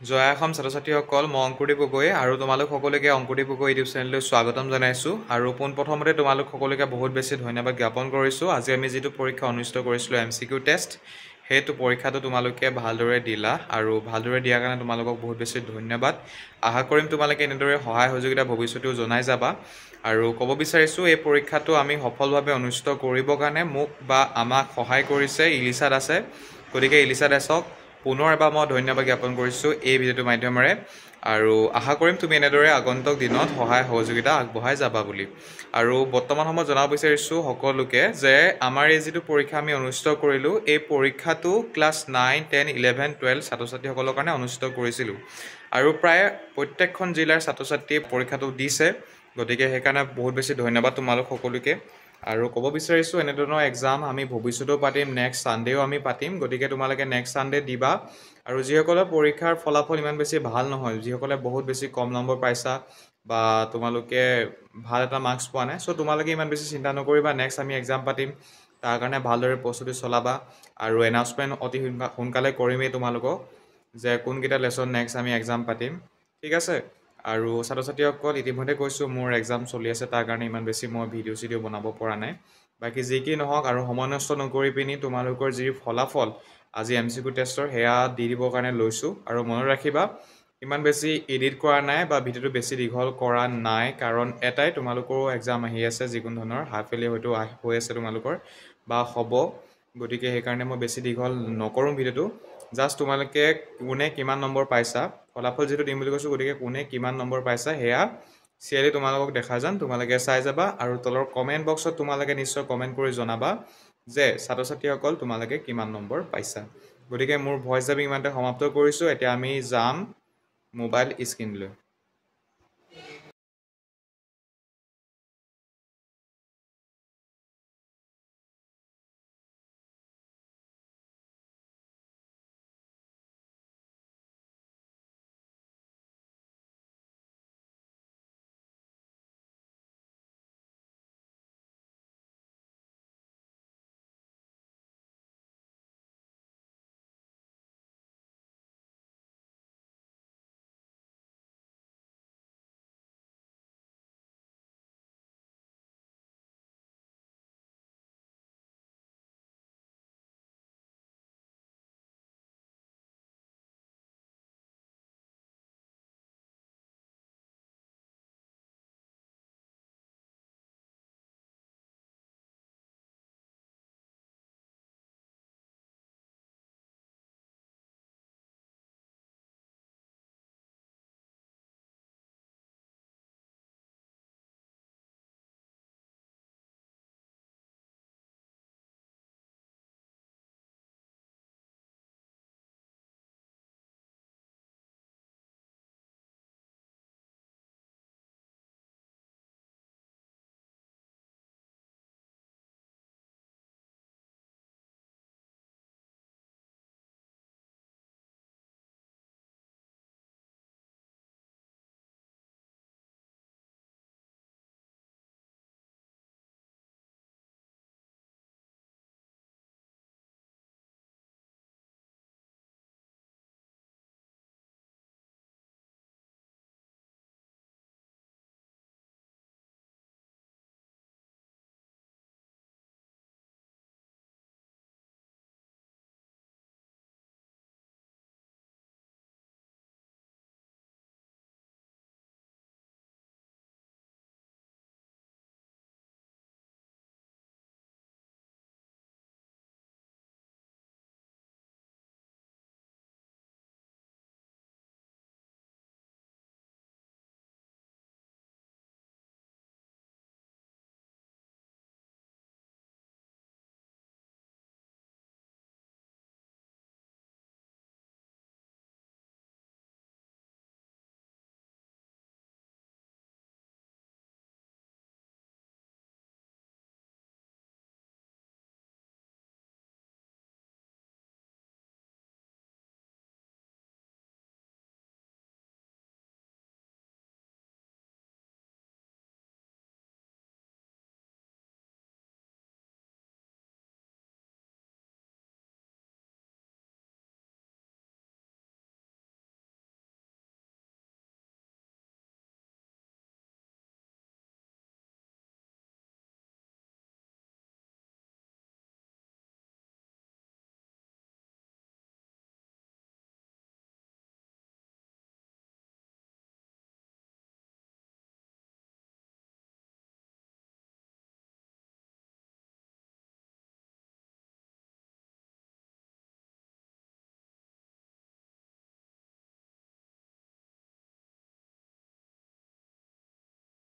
জয় অসম ছাত্ৰ-ছাত্ৰীসকল, মই অংকুৰদীপ গগৈ আৰু তোমালোক সকলোকে অংকুৰদীপ গগৈ ইউটিউব চেনেললৈ স্বাগতম জনাইছোঁ আৰু পোনপ্ৰথমতে তোমালোক সকলোকে বহুত বেছি ধন্যবাদ জ্ঞাপন কৰিছোঁ। আজি আমি যিটো পৰীক্ষা অনুষ্ঠিত কৰিছিলোঁ MCQ টেষ্ট, সেইটো পৰীক্ষাটো তোমালোকে ভালদৰে দিলা আৰু ভালদৰে দিয়াৰ কাৰণে তোমালোকক বহুত বেছি ধন্যবাদ। আশা কৰিম তোমালোকে এনেদৰে সহায় সহযোগিতা ভৱিষ্যতেও জনাই যাবা আৰু ক'ব বিচাৰিছোঁ এই পৰীক্ষাটো আমি সফলভাৱে অনুষ্ঠিত কৰিবৰ কাৰণে মোক বা আমাক সহায় কৰিছে ইলিছা দাসে। গতিকে ইলিছা দাসক পুনৰ এবাৰ মই ধন্যবাদ জ্ঞাপন কৰিছোঁ এই ভিডিঅ'টোৰ মাধ্যমেৰে আৰু আশা কৰিম তুমি এনেদৰে আগন্তুক দিনত সহায় সহযোগিতা আগবঢ়াই যাবা বুলি। আৰু বৰ্তমান সময়ত জনাব বিচাৰিছোঁ সকলোকে যে আমাৰ এই যিটো পৰীক্ষা আমি অনুষ্ঠিত কৰিলোঁ, এই পৰীক্ষাটো ক্লাছ 9, 10, 11, 12 ছাত্ৰ ছাত্ৰীসকলৰ কাৰণে অনুষ্ঠিত কৰিছিলোঁ আৰু প্ৰায় প্ৰত্যেকখন জিলাৰ ছাত্ৰ ছাত্ৰীয়ে পৰীক্ষাটো দিছে। গতিকে সেইকাৰণে বহুত বেছি ধন্যবাদ তোমালোক সকলোকে। আৰু ক'ব বিচাৰিছোঁ এনেধৰণৰ এক্সাম আমি ভৱিষ্যতেও পাতিম, নেক্সট ছানডেও আমি পাতিম। গতিকে তোমালোকে নেক্সট ছানডে দিবা আৰু যিসকলে পৰীক্ষাৰ ফলাফল ইমান বেছি ভাল নহয়, যিসকলে বহুত বেছি কম নম্বৰ পাইছা বা তোমালোকে ভাল এটা মাৰ্কছ পোৱা নাই, চ' তোমালোকে ইমান বেছি চিন্তা নকৰিবা। নেক্সট আমি এক্সাম পাতিম, তাৰ কাৰণে ভালদৰে প্ৰস্তুতি চলাবা আৰু এনাউন্সমেণ্ট অতি সোনকালে কৰিমেই তোমালোকক যে কোনকেইটা লেচন নেক্সট আমি এক্সাম পাতিম, ঠিক আছে। আৰু ছাত্ৰ ছাত্ৰীসকল ইতিমধ্যে কৈছোঁ মোৰ এক্সাম চলি আছে, তাৰ কাৰণে ইমান বেছি মই ভিডিঅ' চিডিঅ' বনাব পৰা নাই। বাকী যি কি নহওক আৰু সময় নষ্ট নকৰি পিনি তোমালোকৰ যি ফলাফল আজি MCQ টেষ্টৰ সেয়া দি দিবৰ কাৰণে লৈছোঁ। আৰু মনত ৰাখিবা ইমান বেছি এডিট কৰা নাই বা ভিডিঅ'টো বেছি দীঘল কৰা নাই, কাৰণ এটাই তোমালোকৰো এক্সাম আহি আছে, যিকোনো ধৰণৰ হাফ ইয়াৰলি হয়তো হৈ আছে তোমালোকৰ বা হ'ব। গতিকে সেইকাৰণে মই বেছি দীঘল নকৰোঁ ভিডিঅ'টো। জাষ্ট তোমালোকে কোনে কিমান নম্বৰ পাইছা, ফলাফল যিটো দিম বুলি কৈছোঁ, গতিকে কোনে কিমান নম্বৰ পাইছা সেয়া চিৰিয়েলি তোমালোকক দেখা যাম, তোমালোকে চাই যাবা আৰু তলৰ কমেণ্ট বক্সত তোমালোকে নিশ্চয় কমেণ্ট কৰি জনাবা যে ছাত্ৰ ছাত্ৰীসকল তোমালোকে কিমান নম্বৰ পাইছা। গতিকে মোৰ ভইচ ডাবিং ইমানতে সমাপ্ত কৰিছোঁ। এতিয়া আমি যাম মোবাইল স্ক্ৰীনলৈ।